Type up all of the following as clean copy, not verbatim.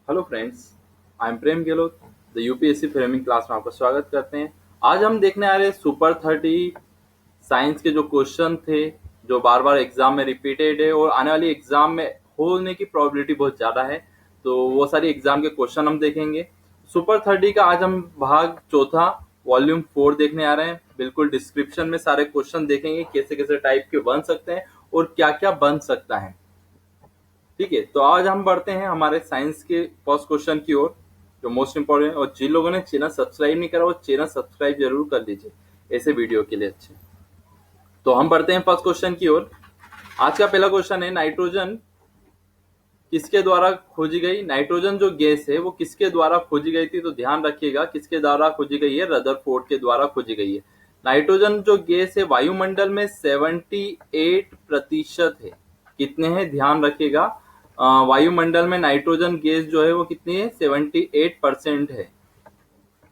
Hello friends, I am Prem Gehlot. The UPSC framing class में आपका स्वागत करते हैं। आज हम देखने आ रहे हैं सुपर 30 साइंस के जो क्वेश्चन थे, जो बार बार एग्जाम में रिपीटेड है और आने वाली एग्जाम में होने की प्रोबेबिलिटी बहुत ज़्यादा है। तो वो सारी एग्जाम के क्वेश्चन हम देखेंगे। सुपर 30 का आज हम भाग चौथा वॉल्यूम 4 देखने आ रहे हैं। बिल्कुल डिस्क्रिप्शन में सारे क्वेश्चन देखेंगे, कैसे कैसे टाइप के बन सकते हैं और क्या क्या बन सकता है। ठीक है, तो आज हम बढ़ते हैं हमारे साइंस के फर्स्ट क्वेश्चन की ओर, जो मोस्ट इंपॉर्टेंट है। और जिन लोगों ने चैनल सब्सक्राइब नहीं करा वो चैनल सब्सक्राइब जरूर कर लीजिए ऐसे वीडियो के लिए अच्छे। तो हम बढ़ते हैं फर्स्ट क्वेश्चन की ओर। आज का पहला क्वेश्चन है, नाइट्रोजन किसके द्वारा खोजी गई? नाइट्रोजन जो गैस है वो किसके द्वारा खोजी गई थी? तो ध्यान रखिएगा, किसके द्वारा खोजी गई है? रदरफोर्ड के द्वारा खोजी गई है। नाइट्रोजन जो गैस है वायुमंडल में 78% है। कितने हैं? ध्यान रखिएगा, वायुमंडल में नाइट्रोजन गैस जो है वो कितनी है? 78% है।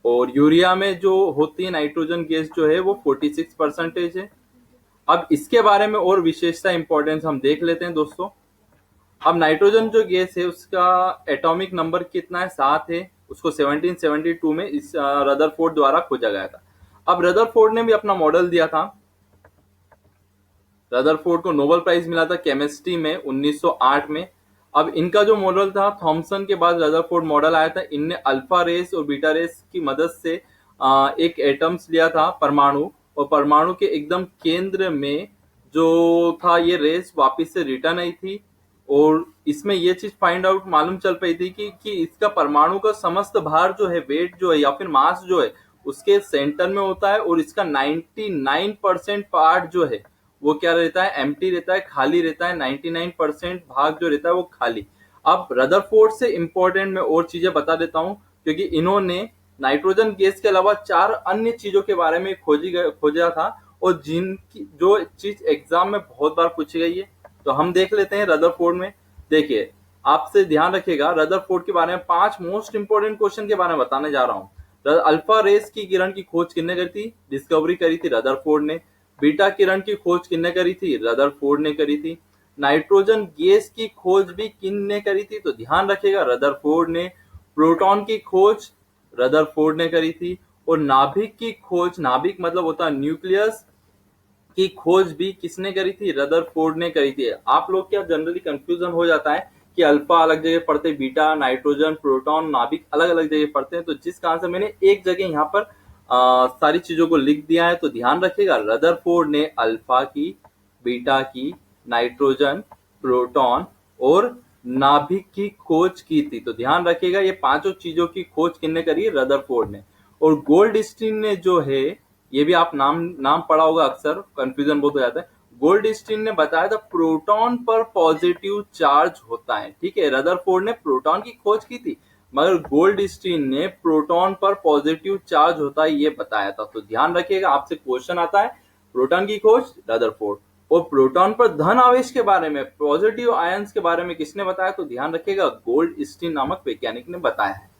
और यूरिया में जो होती है नाइट्रोजन गैस जो है वो 46% है। अब इसके बारे में और विशेषता इंपॉर्टेंस हम देख लेते हैं दोस्तों। अब नाइट्रोजन जो गैस है उसका एटॉमिक नंबर कितना है? 7 है। उसको 1772 में इस रदरफोर्ड द्वारा खोजा गया था। अब रदरफोर्ड ने भी अपना मॉडल दिया था। रदरफोर्ड को नोबेल प्राइज मिला था केमिस्ट्री में 1908 में। अब इनका जो मॉडल था, थॉमसन के बाद रदरफोर्ड मॉडल आया था। इनने अल्फा रेस और बीटा रेस की मदद से एक एटम्स लिया था, परमाणु, और परमाणु के एकदम केंद्र में जो था ये रेस वापिस से रिटर्न आई थी। और इसमें ये चीज फाइंड आउट मालूम चल पाई थी कि इसका परमाणु का समस्त भार जो है, वेट जो है या फिर मास जो है, उसके सेंटर में होता है। और इसका 99% पार्ट जो है वो क्या रहता है? एम्प्टी रहता है, खाली रहता है। 99% भाग जो रहता है वो खाली। अब रदरफोर्ड से इंपॉर्टेंट मैं और चीजें बता देता हूं, क्योंकि इन्होंने नाइट्रोजन गैस के अलावा 4 अन्य चीजों के बारे में खोजा था, और जिनकी जो चीज एग्जाम में बहुत बार पूछी गई है। तो हम देख लेते हैं रदरफोर्ड में। देखिए, आपसे ध्यान रखिएगा, रदरफोर्ड के बारे में 5 मोस्ट इंपोर्टेंट क्वेश्चन के बारे में बताने जा रहा हूँ। अल्फा रेस की किरण की खोज किसने करी थी? डिस्कवरी करी थी रदरफोर्ड ने। बीटा किरण की खोज किसने करी थी? रदरफोर्ड ने करी थी। नाइट्रोजन गैस की खोज भी किसने करी थी? तो ध्यान रखिएगा, रदरफोर्ड ने। प्रोटॉन की खोज रदरफोर्ड ने करी थी। और नाभिक की खोज, नाभिक मतलब होता है न्यूक्लियस, की खोज भी किसने करी थी? रदरफोर्ड ने करी थी। आप लोग क्या जनरली कंफ्यूजन हो जाता है कि अल्फा अलग जगह पढ़ते, बीटा, नाइट्रोजन, प्रोटॉन, नाभिक अलग अलग जगह पढ़ते हैं। तो जिस कारण से मैंने एक जगह यहाँ पर सारी चीजों को लिख दिया है, तो ध्यान रखिएगा, रदरफोर्ड ने अल्फा की, बीटा की, नाइट्रोजन, प्रोटॉन और नाभिक की खोज की थी। तो ध्यान रखिएगा, ये पांचों चीजों की खोज किसने करी? रदरफोर्ड ने। और गोल्डस्टीन ने जो है, ये भी आप नाम नाम पढ़ा होगा, अक्सर कंफ्यूजन बहुत हो जाता है। गोल्डस्टीन ने बताया था प्रोटॉन पर पॉजिटिव चार्ज होता है। ठीक है, रदरफोर्ड ने प्रोटॉन की खोज की थी, मगर गोल्डस्टीन ने प्रोटॉन पर पॉजिटिव चार्ज होता है ये बताया था। तो ध्यान रखिएगा, आपसे क्वेश्चन आता है, प्रोटॉन की खोज रदरफोर्ड, और प्रोटॉन पर धन आवेश के बारे में, पॉजिटिव आयंस के बारे में किसने बताया? तो ध्यान रखिएगा, गोल्डस्टीन नामक वैज्ञानिक ने बताया है।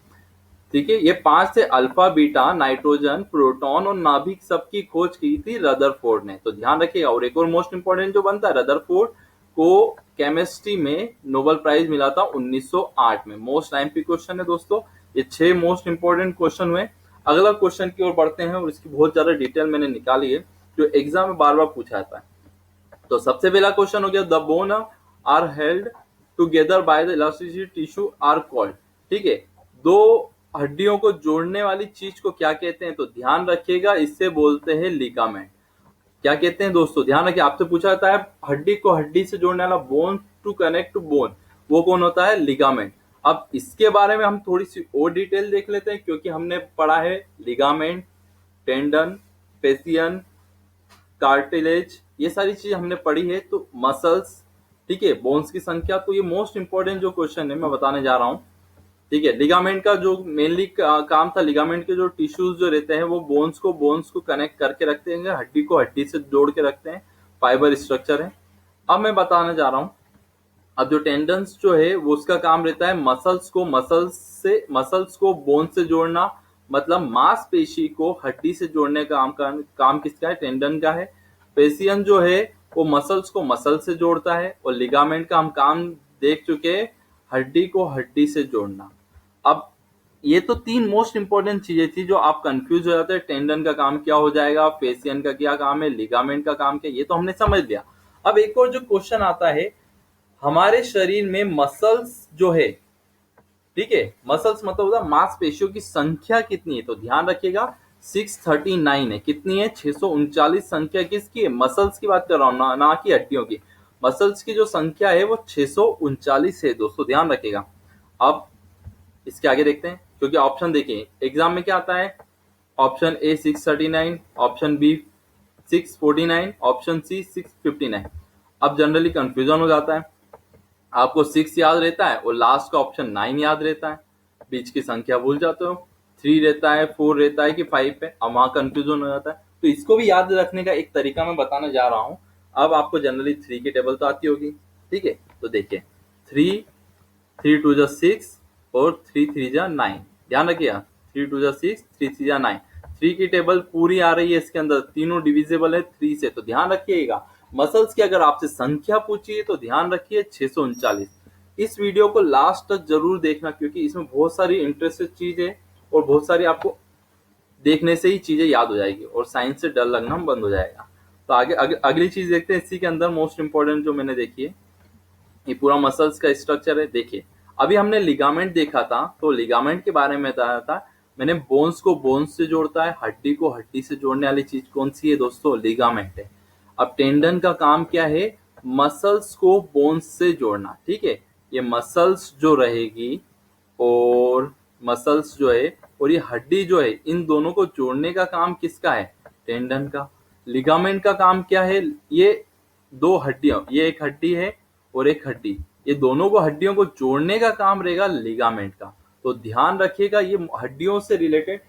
ठीक है, ये 5 थे, अल्फा, बीटा, नाइट्रोजन, प्रोटॉन और नाभिक, सबकी खोज की थी रदरफोर्ड ने। तो ध्यान रखिएगा। और एक और मोस्ट इंपोर्टेंट जो बनता है, रदरफोर्ड को केमिस्ट्री में नोबेल प्राइज मिला था 1908 में। मोस्ट आईएमपी क्वेश्चन है दोस्तों। ये 6 मोस्ट इंपोर्टेंट क्वेश्चन हुए। अगला क्वेश्चन की ओर बढ़ते हैं, और इसकी बहुत ज्यादा डिटेल मैंने निकाली है, जो एग्जाम में बार बार पूछा जाता है। तो सबसे पहला क्वेश्चन हो गया, the bone are held together by the elasticity tissue are called. ठीक है, दो हड्डियों को जोड़ने वाली चीज को क्या कहते हैं? तो ध्यान रखिएगा, इससे बोलते हैं लिगामेंट। क्या कहते हैं दोस्तों? ध्यान रखिए, आपसे पूछा जाता है हड्डी को हड्डी से जोड़ने वाला, bone to connect to bone, वो कौन होता है? लिगामेंट। अब इसके बारे में हम थोड़ी सी और डिटेल देख लेते हैं, क्योंकि हमने पढ़ा है लिगामेंट, टेंडन, फेसियन, कार्टिलेज, ये सारी चीज हमने पढ़ी है। तो मसल्स, ठीक है, बोन्स की संख्या। तो ये मोस्ट इंपोर्टेंट जो क्वेश्चन है मैं बताने जा रहा हूँ। ठीक है, लिगामेंट का जो मेनली काम था, लिगामेंट के जो टिश्यूज जो रहते हैं वो बोन्स को कनेक्ट करके रखते हैं, हड्डी को हड्डी से जोड़ के रखते हैं, फाइबर स्ट्रक्चर है। अब मैं बताने जा रहा हूँ, अब जो टेंडन्स जो है वो उसका काम रहता है मसल्स को बोन से जोड़ना, मतलब मांसपेशी को हड्डी से जोड़ने का काम किसका है? टेंडन का है। पेशियन जो है वो मसल्स को मसल से जोड़ता है, और लिगामेंट का हम काम देख चुके हैं, हड्डी को हड्डी से जोड़ना। अब ये तो 3 मोस्ट इंपॉर्टेंट चीजें थी जो आप कंफ्यूज हो जाते हैं, टेंडन का काम क्या हो जाएगा, फेसियन का क्या काम है, लिगामेंट का काम क्या, ये तो हमने समझ लिया। अब एक और जो क्वेश्चन आता है, हमारे शरीर में मसल्स जो है, ठीक है, मसल्स मतलब होता है मांसपेशियों की संख्या कितनी है, तो ध्यान रखिएगा 639 है। कितनी है? 639 संख्या किसकी है? मसल्स की बात कर रहा हूं, ना कि हड्डियों की। मसल्स की जो संख्या है वो 639 है दोस्तों, ध्यान रखिएगा। अब इसके आगे देखते हैं, क्योंकि ऑप्शन देखिए एग्जाम में क्या आता है, option A 639, option B 649, option C 659। अब जनरली कंफ्यूजन हो जाता है, आपको 6 याद रहता है और लास्ट का ऑप्शन 9 याद रहता है, बीच की संख्या भूल जाते हो, 3 रहता है, 4 रहता है कि 5 है, अब वहां कंफ्यूजन हो जाता है। तो इसको भी याद रखने का एक तरीका मैं बताने जा रहा हूं। अब आपको जनरली 3 की टेबल तो आती होगी, ठीक है, तो देखिए 3, 3 2 जा 6 और 3 3 जा 9, ध्यान रखिएगा 3 2 जा 6, 3 3 जा 9। 3 की टेबल पूरी आ रही है, इसके अंदर तीनों डिविजिबल है 3 से, तो ध्यान रखिएगा मसल्स की अगर आपसे संख्या पूछी है तो ध्यान रखिए 639। इस वीडियो को लास्ट तक जरूर देखना, क्योंकि इसमें बहुत सारी इंटरेस्टेड चीज है और बहुत सारी आपको देखने से ही चीजें याद हो जाएगी और साइंस से डर लगना बंद हो जाएगा। तो आगे अगली चीज देखते हैं, इसी के अंदर मोस्ट इंपॉर्टेंट जो मैंने देखी है, ये पूरा मसल्स का स्ट्रक्चर है। देखिए अभी हमने लिगामेंट देखा था, तो लिगामेंट के बारे में बताया था मैंने, बोन्स को बोन्स से जोड़ता है, हड्डी को हड्डी से जोड़ने वाली चीज कौन सी है दोस्तों? लिगामेंट है। अब टेंडन का काम क्या है? मसल्स को बोन्स से जोड़ना, ठीक है, ये मसल्स जो रहेगी और मसल्स जो है और ये हड्डी जो है, इन दोनों को जोड़ने का काम किसका है? टेंडन का। लिगामेंट का काम क्या है? ये दो हड्डियां, ये एक हड्डी है और एक हड्डी, ये दोनों को हड्डियों को जोड़ने का काम रहेगा लिगामेंट का। तो ध्यान रखिएगा ये हड्डियों से रिलेटेड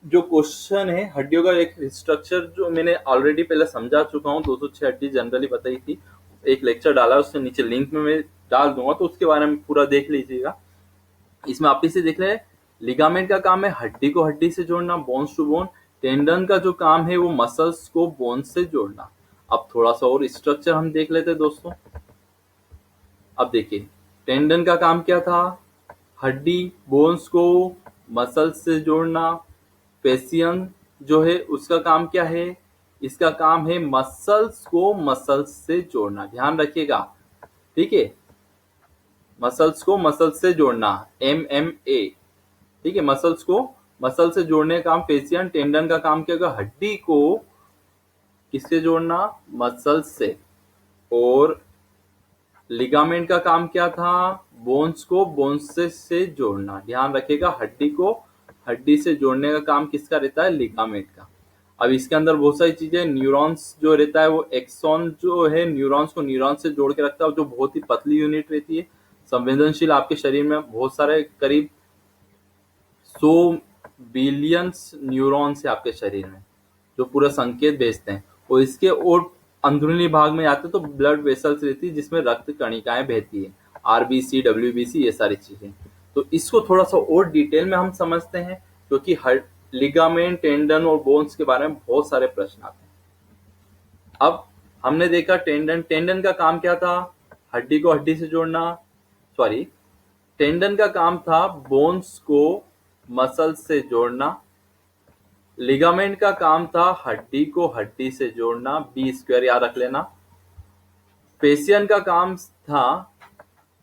जो क्वेश्चन है, हड्डियों का एक स्ट्रक्चर जो मैंने ऑलरेडी पहले समझा चुका हूँ, 206 हड्डी जनरली बताई थी, एक लेक्चर डाला है, उससे नीचे लिंक में मैं डाल दूंगा, तो उसके बारे में पूरा देख लीजिएगा। इसमें आप इसे देख रहे हैं, लिगामेंट का काम है हड्डी को हड्डी से जोड़ना, बोन्स टू बोन। टेंडन का जो काम है वो मसल्स को बोन से जोड़ना। अब थोड़ा सा और स्ट्रक्चर हम देख लेते हैं दोस्तों। अब देखिए टेंडन का काम क्या था? हड्डी बोन्स को मसल्स से जोड़ना। फेसियन जो है उसका काम क्या है? इसका काम है मसल्स को मसल्स से जोड़ना, ध्यान रखिएगा, ठीक है, मसल्स को मसल्स से जोड़ना, MMA, ठीक है, मसल्स को मसल से जोड़ने का काम फेसियन। टेंडन का काम क्या होगा? हड्डी को किससे जोड़ना? मसल्स से। और लिगामेंट का काम क्या था? बोन्स को बोन्स से जोड़ना, ध्यान रखिएगा, हड्डी को हड्डी से जोड़ने का काम किसका रहता है? लिगामेंट का। अब इसके अंदर बहुत सारी चीजें, न्यूरॉन्स जो रहता है वो एक्सॉन जो है न्यूरॉन्स को न्यूरॉन्स से जोड़ के रखता है, जो बहुत ही पतली यूनिट रहती है, संवेदनशील, आपके शरीर में बहुत सारे करीब 100 बिलियंस न्यूरॉन्स है आपके शरीर में जो पूरा संकेत भेजते हैं, और इसके और अंदरूनी भाग में आते तो ब्लड वेसल्स रहती है जिसमें रक्त कणिकाएं बहती है, RBC WBC, ये सारी चीजें। तो इसको थोड़ा सा और डिटेल में हम समझते हैं, क्योंकि हर लिगामेंट, टेंडन और बोन्स के बारे में बहुत सारे प्रश्न आते हैं। अब हमने देखा टेंडन का काम क्या था? हड्डी को हड्डी से जोड़ना, सॉरी, टेंडन का काम था बोन्स को मसल से जोड़ना। लिगामेंट का काम था हड्डी को हड्डी से जोड़ना, B² याद रख लेना। फेसियन का काम था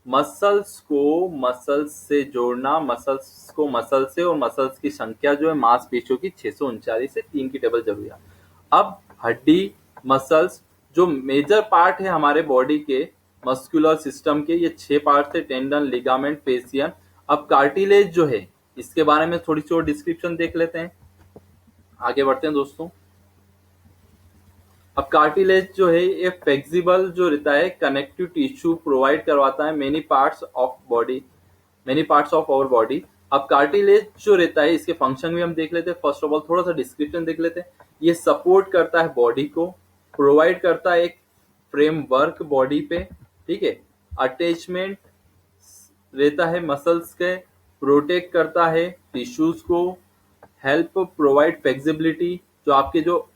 मसल्स को मसल्स से जोड़ना, मसल्स को मसल से, और मसल्स की संख्या जो है मांसपेशियों की 639 से, 3 की टेबल जरूरी है। अब हड्डी, मसल्स जो मेजर पार्ट है हमारे बॉडी के मस्कुलर सिस्टम के, ये 6 पार्ट थे, टेंडन, लिगामेंट, फेसियन। अब कार्टिलेज जो है, इसके बारे में थोड़ी सी और डिस्क्रिप्शन देख लेते हैं, आगे बढ़ते हैं दोस्तों। अब कार्टिलेज जो है ये फ्लेक्सिबल जो रहता है, कनेक्टिव टिश्यू प्रोवाइड करवाता है many parts of our body. अब कार्टिलेज जो रहता है इसके फंक्शन भी हम देख लेते हैं। फर्स्ट ऑफ ऑल थोड़ा सा डिस्क्रिप्शन देख लेते हैं। ये सपोर्ट करता है बॉडी को, प्रोवाइड करता है एक फ्रेमवर्क बॉडी पे, ठीक है, अटैचमेंट रहता है मसल्स के, प्रोटेक्ट करता है टिश्यूज को, हेल्प प्रोवाइड फ्लेक्सिबिलिटी, जो आपके जो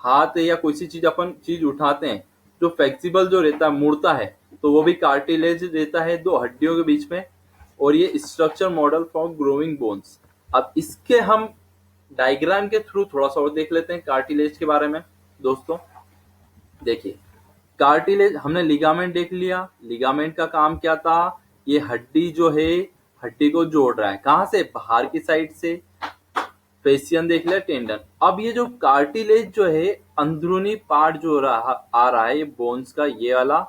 हाथ है या कोई सी चीज अपन चीज उठाते हैं जो फ्लेक्सिबल जो रहता है, मुड़ता है, तो वो भी कार्टिलेज रहता है दो हड्डियों के बीच में। और ये structure model for growing bones. अब इसके हम डायग्राम के थ्रू थोड़ा सा और देख लेते हैं कार्टिलेज के बारे में। दोस्तों देखिए, कार्टिलेज हमने लिगामेंट देख लिया। लिगामेंट का काम क्या था, ये हड्डी जो है हड्डी को जोड़ रहा है, कहां से, बाहर की साइड से। फेसियन देख लिया, टेंडन। अब ये जो कार्टिलेज जो है अंदरूनी पार्ट जो आ रहा है ये बोन्स का, ये वाला,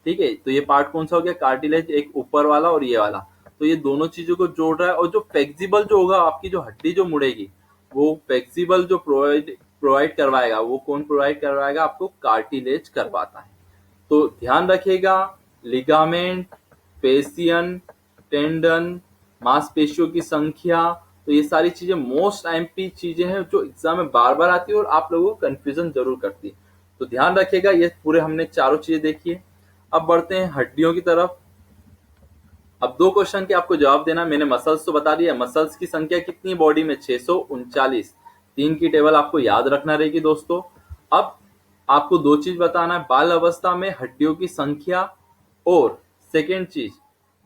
ठीक है। तो ये पार्ट कौन सा हो गया, कार्टिलेज, एक ऊपर वाला और ये वाला। तो ये दोनों चीजों को जोड़ रहा है। और जो फ्लेक्सिबल जो होगा, आपकी जो हड्डी जो मुड़ेगी, वो फ्लेक्सिबल जो प्रोवाइड करवाएगा, वो कौन प्रोवाइड करवाएगा, आपको कार्टिलेज करवाता है। तो ध्यान रखिएगा, लिगामेंट, फेसियन, टेंडन, मांसपेशियों की संख्या, तो ये सारी चीजें मोस्ट एमपी चीजें हैं जो एग्जाम में बार बार आती है और आप लोगों को कंफ्यूजन जरूर करती है। तो ध्यान रखिएगा, ये पूरे हमने चारों चीजें देखी है। अब बढ़ते हैं हड्डियों की तरफ। अब 2 क्वेश्चन के आपको जवाब देना। मैंने मसल्स तो बता दिया, मसल्स की संख्या कितनी है बॉडी में, 639। 3 की टेबल आपको याद रखना रहेगी दोस्तों। अब आपको 2 चीज बताना है, बाल अवस्था में हड्डियों की संख्या, और सेकेंड चीज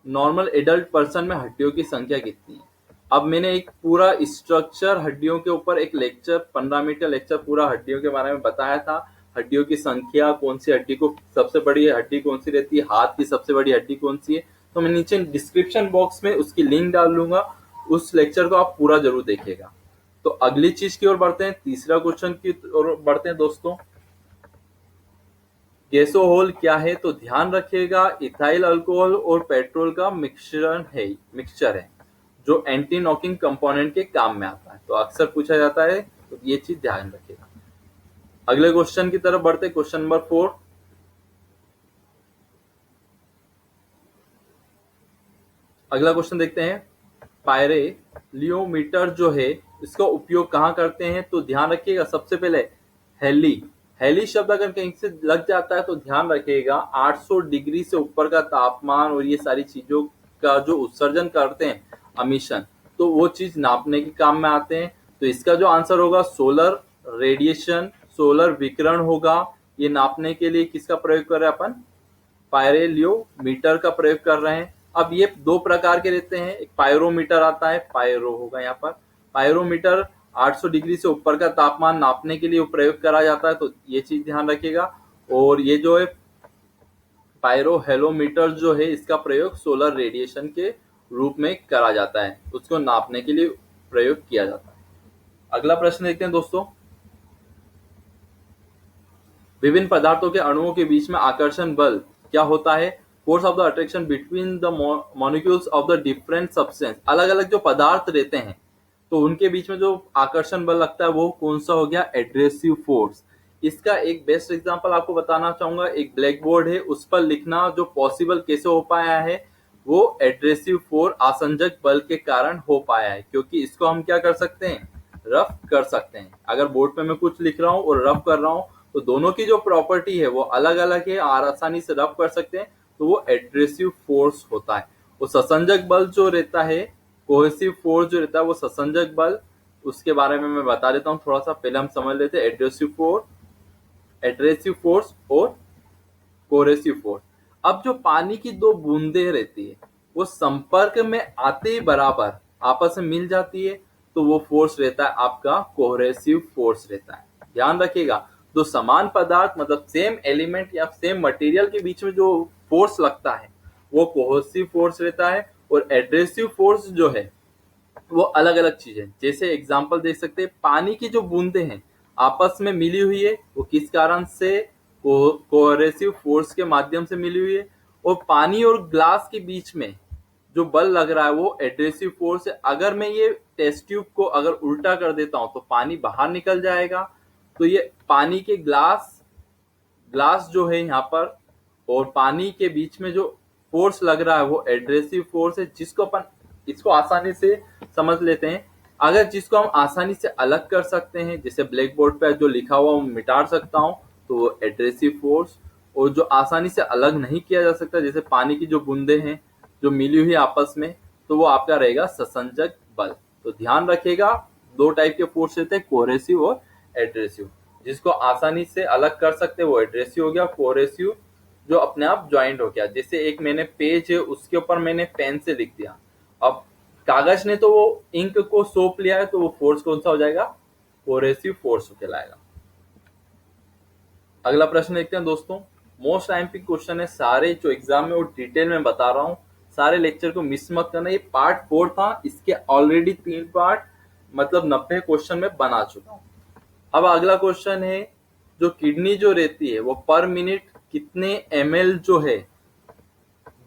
नॉर्मल एडल्ट पर्सन में हड्डियों की संख्या कितनी है। अब मैंने एक पूरा स्ट्रक्चर हड्डियों के ऊपर एक लेक्चर, 15 मिनट का लेक्चर पूरा हड्डियों के बारे में बताया था। हड्डियों की संख्या, कौन सी हड्डी को सबसे बड़ी हड्डी कौन सी रहती है, हाथ की सबसे बड़ी हड्डी कौन सी है, तो मैं नीचे डिस्क्रिप्शन बॉक्स में उसकी लिंक डाल दूंगा। उस लेक्चर को आप पूरा जरूर देखिएगा। तो अगली चीज की ओर बढ़ते हैं, तीसरा क्वेश्चन की ओर बढ़ते हैं दोस्तों। गैसोहोल क्या है, तो ध्यान रखिएगा, इथाइल अल्कोहल और पेट्रोल का मिक्सचर है जो एंटी नॉकिंग कंपोनेंट के काम में आता है। तो अक्सर पूछा जाता है, तो ये चीज ध्यान रखिएगा। अगले क्वेश्चन की तरफ बढ़ते, क्वेश्चन नंबर 4। अगला क्वेश्चन देखते हैं, पायरेलियोमीटर जो है इसका उपयोग कहाँ करते हैं, तो ध्यान रखिएगा सबसे पहले हेली शब्द अगर कहीं से लग जाता है तो ध्यान रखिएगा 800 डिग्री से ऊपर का तापमान और ये सारी चीजों का जो उत्सर्जन करते हैं अमिशन, तो वो चीज नापने के काम में आते हैं। तो इसका जो आंसर होगा सोलर रेडिएशन, सोलर विकिरण होगा। ये नापने के लिए किसका प्रयोग कर रहे हैं अपन, पायरेलियोमीटर का प्रयोग कर रहे हैं। अब ये 2 प्रकार के रहते हैं, एक पायरोमीटर आता है, पायरो होगा यहाँ पर। पायरोमीटर 800 डिग्री से ऊपर का तापमान नापने के लिए प्रयोग करा जाता है, तो ये चीज ध्यान रखिएगा। और ये जो है पायरोहेलोमीटर जो है इसका प्रयोग सोलर रेडिएशन के रूप में करा जाता है, उसको नापने के लिए प्रयोग किया जाता है। अगला प्रश्न देखते हैं दोस्तों, विभिन्न पदार्थों के अणुओं के बीच में आकर्षण बल क्या होता है, force of the attraction between the molecules of the different substance. अलग अलग जो पदार्थ रहते हैं तो उनके बीच में जो आकर्षण बल लगता है वो कौन सा हो गया, एड्रेसिव फोर्स। इसका एक बेस्ट एग्जांपल आपको बताना चाहूंगा, एक ब्लैक बोर्ड है, उस पर लिखना जो पॉसिबल कैसे हो पाया है, वो एड्रेसिव फोर्स आसंजक बल के कारण हो पाया है। क्योंकि इसको हम क्या कर सकते हैं, रफ कर सकते हैं। अगर बोर्ड पे मैं कुछ लिख रहा हूँ और रफ कर रहा हूँ तो दोनों की जो प्रॉपर्टी है वो अलग अलग है और आसानी से रफ कर सकते हैं, तो वो एड्रेसिव फोर्स होता है। वो ससंजक बल जो रहता है, कोहेसिव फोर्स जो रहता है, वो ससंजक बल, उसके बारे में मैं बता देता हूँ थोड़ा सा। पहले हम समझ लेते हैं एड्रेसिव फोर्स और कोहेसिव फोर्स। अब जो पानी की 2 बूंदे रहती है वो संपर्क में आते ही बराबर आपस में मिल जाती है, तो वो फोर्स रहता है आपका कोहेसिव फोर्स रहता है। ध्यान रखिएगा, 2 समान पदार्थ मतलब सेम एलिमेंट या सेम मटेरियल के बीच में जो फोर्स लगता है वो कोहेसिव फोर्स रहता है। और एड्रेसिव फोर्स जो है वो अलग अलग चीज है। जैसे एग्जांपल देख सकते हैं, पानी की जो बूंदे हैं आपस में मिली हुई है, वो किस कारण से, कोहेसिव फोर्स के माध्यम से मिली हुई है। और पानी और ग्लास के बीच में जो बल लग रहा है वो एड्रेसिव फोर्स है। अगर मैं ये टेस्ट ट्यूब को अगर उल्टा कर देता हूं तो पानी बाहर निकल जाएगा, तो ये पानी के ग्लास जो है यहाँ पर और पानी के बीच में जो फोर्स लग रहा है वो एड्रेसिव फोर्स है, जिसको अपन इसको आसानी से समझ लेते हैं। अगर जिसको हम आसानी से अलग कर सकते हैं, जैसे ब्लैक बोर्ड पे जो लिखा हुआ वो मिटा सकता हूँ, तो वो एड्रेसिव फोर्स। और जो आसानी से अलग नहीं किया जा सकता, जैसे पानी की जो बूंदे हैं जो मिली हुई आपस में, तो वो आपका रहेगा ससंजक बल। तो ध्यान रखिएगा, 2 टाइप के फोर्स रहते हैं, कोहेसिव और एड्रेसिव। जिसको आसानी से अलग कर सकते हैं वो एड्रेसिव हो गया, कोहेसिव जो अपने आप ज्वाइंट हो गया। जैसे एक मैंने पेज है उसके ऊपर मैंने पेन से लिख दिया, अब कागज ने तो वो इंक को सोप लिया है, तो वो फोर्स कौन सा हो जाएगा, कोरेसिव फोर्स कहलाएगा। अगला प्रश्न देखते हैं दोस्तों। मोस्ट आईएमपी क्वेश्चन है, सारे जो एग्जाम में वो डिटेल में बता रहा हूँ, सारे लेक्चर को मिस मत करना। ये पार्ट 4 था, इसके ऑलरेडी 3 पार्ट मतलब 90 क्वेश्चन में बना चुका हूँ। अब अगला क्वेश्चन है, जो किडनी जो रहती है वो पर मिनट कितने ml जो है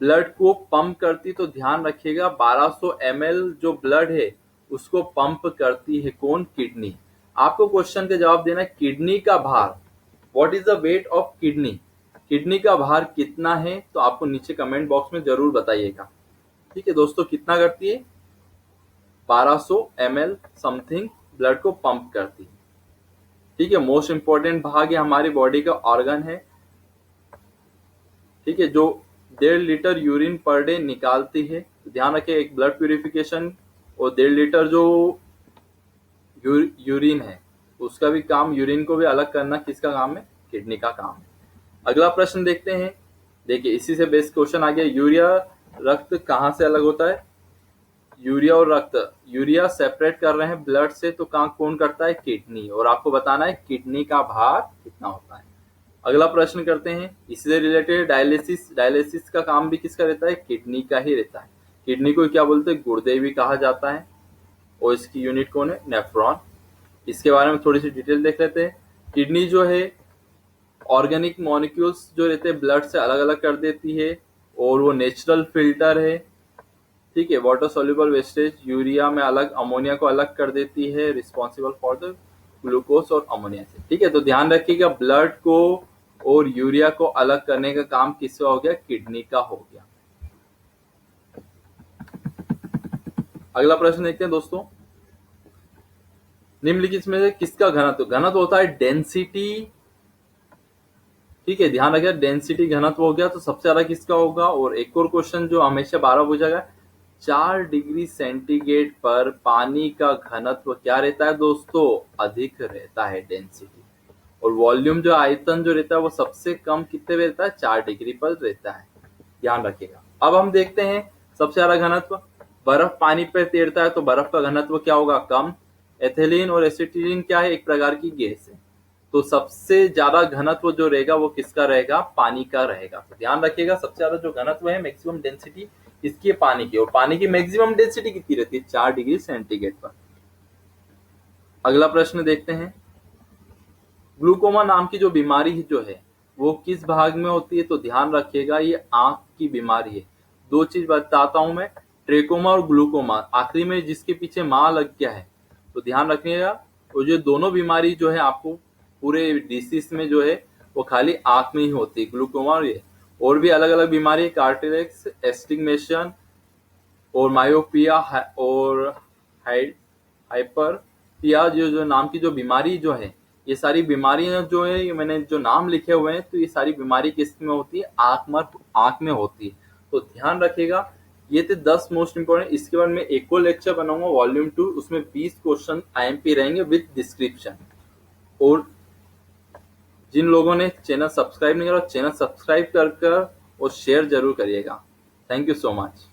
ब्लड को पंप करती, तो ध्यान रखिएगा 1200 ml जो ब्लड है उसको पंप करती है कौन, किडनी। आपको क्वेश्चन का जवाब देना है किडनी का भार, what is the weight of kidney, kidney का भार कितना है, तो आपको नीचे कमेंट बॉक्स में जरूर बताइएगा। ठीक है दोस्तों, कितना करती है, 1200 ml समथिंग ब्लड को पंप करती है। ठीक है, मोस्ट इंपॉर्टेंट भाग है हमारी बॉडी का ऑर्गन है। ठीक है, जो 1.5 लीटर यूरिन पर डे निकालती है। तो ध्यान रखिए, एक ब्लड प्यूरिफिकेशन और 1.5 लीटर जो यूरिन है उसका भी काम, यूरिन को भी अलग करना किसका काम है, किडनी का काम है। अगला प्रश्न देखते हैं। देखिए, इसी से बेस्ट क्वेश्चन आ गया, यूरिया रक्त कहाँ से अलग होता है, यूरिया और रक्त, यूरिया सेपरेट कर रहे हैं ब्लड से, तो कहाँ कौन करता है, किडनी, और आपको बताना है किडनी का भार कितना होता है। अगला प्रश्न करते हैं, इससे रिलेटेड डायलिसिस, डायलिसिस का काम भी किसका रहता है, किडनी का ही रहता है। किडनी को क्या बोलते हैं, गुर्दे भी कहा जाता है, और इसकी यूनिट कौन है, नेफ्रॉन। इसके बारे में थोड़ी सी डिटेल देख लेते हैं। किडनी जो है ऑर्गेनिक मॉलिक्यूल्स जो रहते हैं ब्लड से अलग अलग कर देती है, और वो नेचुरल फिल्टर है। ठीक है, वाटर सोल्यूबल वेस्टेज, यूरिया में अलग, अमोनिया को अलग कर देती है, रिस्पॉन्सिबल फॉर द ग्लूकोज और अमोनिया से। ठीक है, तो ध्यान रखिएगा ब्लड को और यूरिया को अलग करने का काम किसका हो गया, किडनी का हो गया। अगला प्रश्न देखते हैं दोस्तों, निम्नलिखित में से किसका घनत्व, घनत्व होता है डेंसिटी। ठीक है, ध्यान रखिए डेंसिटी घनत्व हो गया, तो सबसे ज्यादा किसका होगा। और एक और क्वेश्चन जो हमेशा 12 पूछा, 4 डिग्री सेंटीग्रेड पर पानी का घनत्व क्या रहता है दोस्तों, अधिक रहता है डेंसिटी। और वॉल्यूम जो आयतन जो रहता है वो सबसे कम कितने पे रहता है, 4 डिग्री पर रहता है, ध्यान रखिएगा। अब हम देखते हैं सबसे ज्यादा घनत्व, बर्फ पानी पर तैरता है तो बर्फ का घनत्व क्या होगा, कम। एथिलीन और एसिटिलीन क्या है, एक प्रकार की गैस है, तो सबसे ज्यादा घनत्व जो रहेगा वो किसका रहेगा, पानी का रहेगा। तो ध्यान रखिएगा सबसे ज्यादा जो घनत्व है, मैक्सिमम डेंसिटी इसकी है पानी की, और पानी की मैक्सिमम डेंसिटी कितनी रहती है, 4 डिग्री सेंटीग्रेड पर। अगला प्रश्न देखते हैं, ग्लूकोमा नाम की जो बीमारी जो है वो किस भाग में होती है, तो ध्यान रखिएगा ये आंख की बीमारी है। 2 चीज बताता हूं मैं, ट्रेकोमा और ग्लूकोमा, आखिरी में जिसके पीछे मां लग गया है, तो ध्यान रखिएगा। वो जो दोनों बीमारी जो है आपको पूरे डिसीज में जो है वो खाली आंख में ही होती है, ग्लूकोमा और ये, और भी अलग अलग बीमारी है, कार्टिलेक्स, एस्टिग्मेशन और मायोपिया और हाइपरपिया जो नाम की जो बीमारी जो है, ये सारी बीमारियां जो है, ये मैंने जो नाम लिखे हुए हैं, तो ये सारी बीमारी किस में होती है, आंख में होती है। तो ध्यान रखिएगा, ये थे 10 मोस्ट इंपोर्टेंट। इसके बाद मैं एक और लेक्चर बनाऊंगा वॉल्यूम 2, उसमें 20 क्वेश्चन आईएमपी रहेंगे विद डिस्क्रिप्शन। और जिन लोगों ने चैनल सब्सक्राइब नहीं करा, चैनल सब्सक्राइब कर और शेयर जरूर करिएगा। Thank you so much.